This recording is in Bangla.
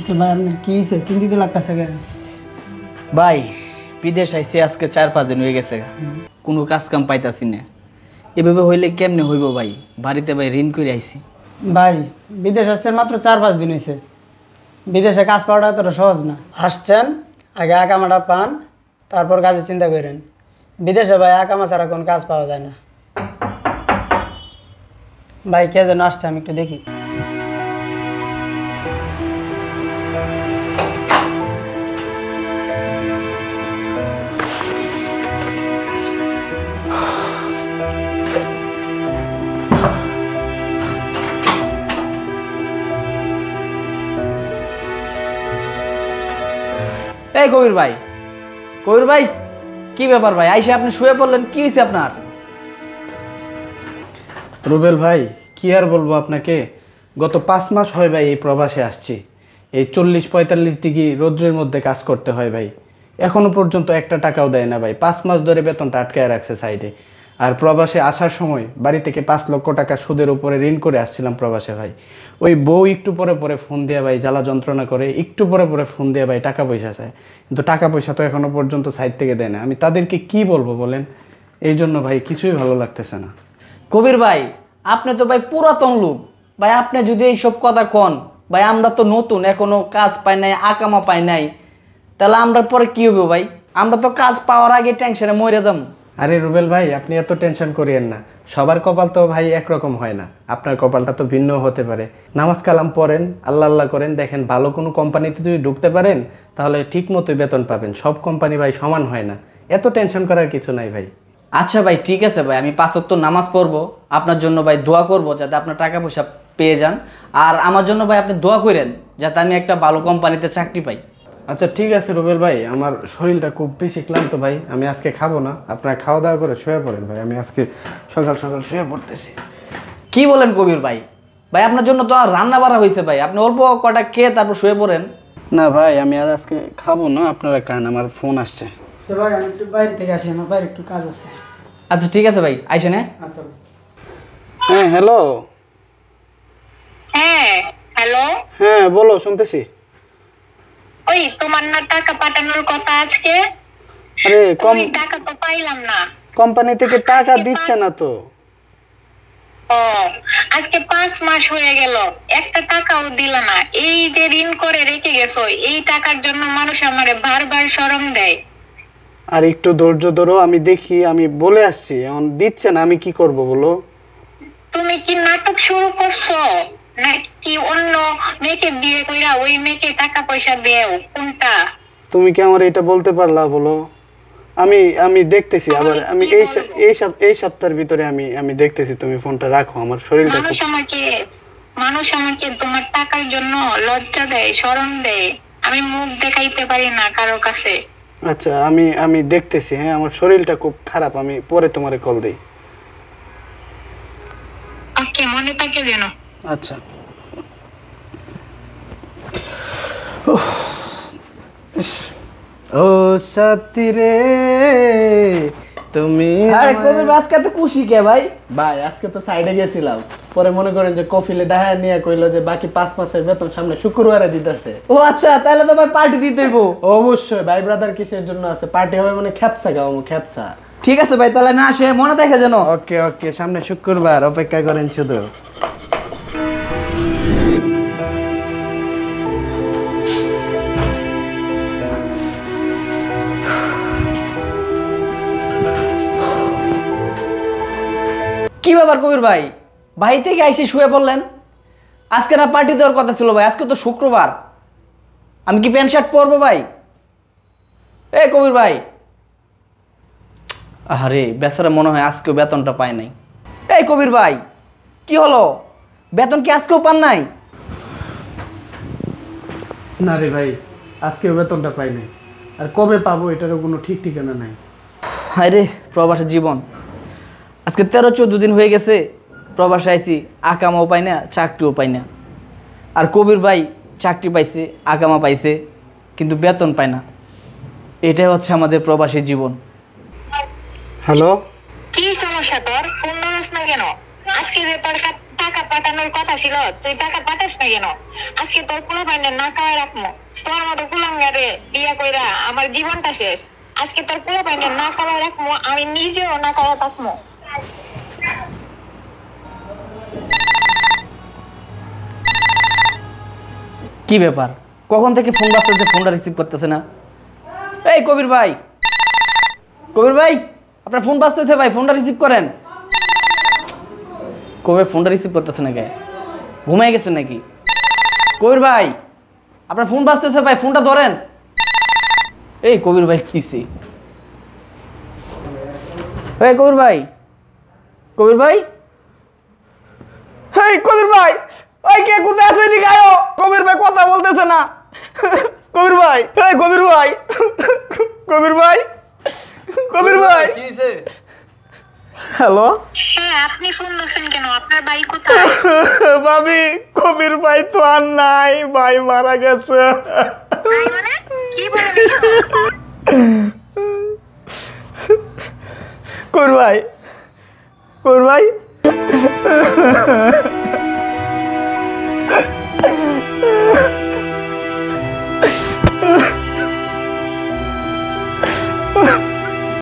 আচ্ছা ভাই, আপনার কি হয়েছে? চিন্তিত লাগতেছে কেন? ভাই বিদেশ আইসি আজকে 4-5 দিন হয়ে গেছে, কোনো কাজ কাম পাইতাছি না। এভাবে হইলে কেমনে হইব ভাই? বাড়িতে ভাই ঋণ করে আইছি। ভাই বিদেশ আসছেন মাত্র 4-5 দিন হয়েছে, বিদেশে কাজ পাওয়াটা এতটা সহজ না। আসছেন আগে আকামাটা পান, তারপর কাজে চিন্তা করেন। বিদেশে ভাই আকামা ছাড়া কোনো কাজ পাওয়া যায় না। ভাই কে যেন আসছে, আমি একটু দেখি। এই কবির ভাই, কবির ভাই কি ব্যাপার ভাই? আইসে আপনি শুয়ে পড়লেন, কি হয়েছে আপনার? রুবেল ভাই কি আর বলবো আপনাকে, গত 5 মাস হয় ভাই এই প্রবাসে আসছি। এই 40-45 ডিগ্রি রোদ্রের মধ্যে কাজ করতে হয় ভাই। এখনো পর্যন্ত একটা টাকাও দেয় না ভাই। 5 মাস ধরে বেতনটা আটকায় রাখছে সাইডে। আর প্রবাসে আসার সময় বাড়ি থেকে 5 লক্ষ টাকা সুদের উপরে ঋণ করে আসছিলাম প্রবাসে ভাই। ওই বউ একটু পরে পরে ফোন দিয়ে ভাই জ্বালা যন্ত্রণা করে, একটু পরে পরে ফোন দিয়ে ভাই টাকা পয়সা চায়, কিন্তু টাকা পয়সা তো এখনো পর্যন্ত সাইড থেকে দেয় না। আমি তাদেরকে কি বলবো বলেন? এই জন্য ভাই কিছুই ভালো লাগতেছে না। কবির ভাই আপনি তো ভাই পুরাতন লোক ভাই, আপনি যদি এইসব কথা কন ভাই, আমরা তো নতুন, এখনো কাজ পাই নাই, আকামা পাই নাই, তাহলে আমরা পরে কি হবে ভাই? আমরা তো কাজ পাওয়ার আগে টেনশনে মরে যাম। আরে রুবেল ভাই আপনি এত টেনশন করিয়েন না, সবার কপাল তো ভাই একরকম হয় না, আপনার কপালটা তো ভিন্ন হতে পারে। নামাজ কালাম পড়েন, আল্লাহ আল্লাহ করেন, দেখেন ভালো কোনো কোম্পানিতে যদি ঢুকতে পারেন তাহলে ঠিক মতোই বেতন পাবেন। সব কোম্পানি ভাই সমান হয় না, এত টেনশন করার কিছু নাই ভাই। আচ্ছা ভাই ঠিক আছে ভাই, আমি 5 ওয়াক্ত নামাজ পড়বো, আপনার জন্য ভাই দোয়া করব যাতে আপনার টাকা পয়সা পেয়ে যান, আর আমার জন্য ভাই আপনি দোয়া করেন যাতে আমি একটা ভালো কোম্পানিতে চাকরি পাই। আচ্ছা ঠিক আছে রুবেল ভাই, আমার শরীরটা খুব বেশি ক্লান্ত ভাই, আমি আজকে খাবো না, আপনারা খাওয়া দাওয়া করে শুয়ে পড়েন ভাই, আমি আজকে সকাল সকাল শুয়ে পড়তেছি। কি বলেন কবির ভাই? ভাই আপনার জন্য তো আর রান্না বাড়া হয়েছে ভাই, আপনি অল্প কটা খেয়ে তারপর শুয়ে পড়েন। না ভাই আমি আর আজকে খাবো না, আপনারা খান, আমার ফোন আসছে। আচ্ছা ভাই, আমি একটু বাইরে থেকে আসি, আমার বাইরে একটু কাজ আছে। আচ্ছা ঠিক আছে ভাই, আইসেন। আচ্ছা হ্যাঁ হ্যালো। হ্যাঁ হ্যালো, হ্যাঁ বলো, শুনতেছি। ওই তোমার না টাকা পাঠানোর কথা আজকে? আরে ওই টাকা তো পাইলাম না। কোম্পানি থেকে টাকা দিচ্ছে না তো। ও, আজকে 5 মাস হয়ে গেল, একটা টাকাও দিল না। এই যে ঋণ করে রেখে গেছো, এই টাকার জন্য মানুষ আমারে বারবার শরম দেয়। আর একটু ধৈর্য ধরো, আমি দেখি, আমি বলে আসছি, এখন দিচ্ছে না, আমি কি করব বলো? তুমি কি নাটক শুরু করছো নাকি অন্য মেয়েকে বিয়ে কইরা ওই মেয়েকে টাকা পয়সা দেও? কোনটা? তুমি কি আমার এটা বলতে পারলা বলো? আমি আমি দেখতেছি, আবার আমি এই সপ্তাহের ভিতরে আমি দেখতেছি, তুমি ফোনটা রাখো, আমার শরীরটা মানুষ আমাকে তোমার টাকার জন্য লজ্জা দেয়, শরম দেয়। আমি মুখ দেখাইতে পারি না কারো কাছে। আচ্ছা আমি দেখতেছি, হ্যাঁ আমার শরীরটা খুব খারাপ, আমি পরে তোমারে কল দেই। ওকে, মনে থাকে যেন। আচ্ছা। ও সাথী রে তুমি। আরে কবির আজকে এত খুশি কে ভাই? ভাই আজকে তো সাইডে গেছিলাম, পরে মনে করেন যে কফিলে ডাহা নিয়ে কইলো যে বাকি 5 মাসের বেতন সামনে শুক্রবারে দিতেছে। ও আচ্ছা, তাহলে তো ভাই পার্টি দিতে হইব। অবশ্যই, ভাই ব্রাদার কিসের জন্য আছে, পার্টি হবে মানে খ্যাপসা খাওয়াবো, খ্যাপসা। ঠিক আছে ভাই, তাহলে আমি আসে, মনে দেখে যেন। ওকে ওকে, সামনে শুক্রবার, অপেক্ষা করেন শুধু। কি ব্যাপার কবির ভাই, ভাই থেকে আইসে শুয়ে পড়লেন? আজকে না পার্টি দেওয়ার কথা ছিল ভাই, আজকে তো শুক্রবার, আমি কি প্যান্ট শার্ট পরবো ভাই? এ কবির ভাই, আরে বেচারা মনে হয় আজকেও বেতনটা পায় নাই। এই কবির ভাই কি হলো, বেতন কি আজকেও পান নাই? না রে ভাই, আজকে বেতনটা পাই নাই, আর কবে পাবো এটারও কোনো ঠিক ঠিকানা নাই। হায় রে প্রবাসের জীবন, আজকে 13-14 দিন হয়ে গেছে প্রবাসে আইছি, আকামাও পাই না, চাকরিও পাই না। আর কবির ভাই চাকরি পাইছে, আকামা পাইছে, কিন্তু বেতন পায় না। এটাই হচ্ছে আমাদের প্রবাসী জীবন। হ্যালো, কি সমস্যা তোর? ফোন ধরছ না কেন? আজকে যে তোর টাকা পাঠানোর কথা ছিল, তুই টাকা পাঠাস না কেন? আজকে তোর পোলা পাইনে না খাওয়াই রাখবো। তোর মতো কুলাঙ্গারে বিয়া কইরা আমার জীবনটা শেষ। আজকে তোর পোলা পাইনে না খাওয়াই রাখবো, আমি নিজেও না খাওয়া থাকবো। কি ব্যাপার, কখন থেকে ফোন বাজতেছে, ফোনটা রিসিভ করতেছে না? এই কবির ভাই, কবির ভাই, আপনার ফোন বাজতেছে ভাই, ফোনটা রিসিভ করেন। কবে ফোনটা রিসিভ করতেছে না কে? ঘুমাই গেছেন নাকি? কবির ভাই, আপনার ফোন বাজতেছে ভাই, ফোনটা ধরেন। এই কবির ভাই কিসে? এই কবির ভাই, কবির ভাই, এই কবির ভাই, ওই কে কোথায় আছে? এদিকে আয়ো। কবির ভাই কথা বলতেছে না। কবির ভাই, এই কবির ভাই, কবির ভাই, কবির ভাই, কিছে? হ্যালো। হ্যাঁ, আপনি ফোন দিচ্ছেন কেন? আপনার ভাই কোথায়? ভাবি, কবির ভাই তো আর নাই, ভাই মারা গেছে। ভাই মানে কি বলেন? কবির ভাই, কবির ভাই,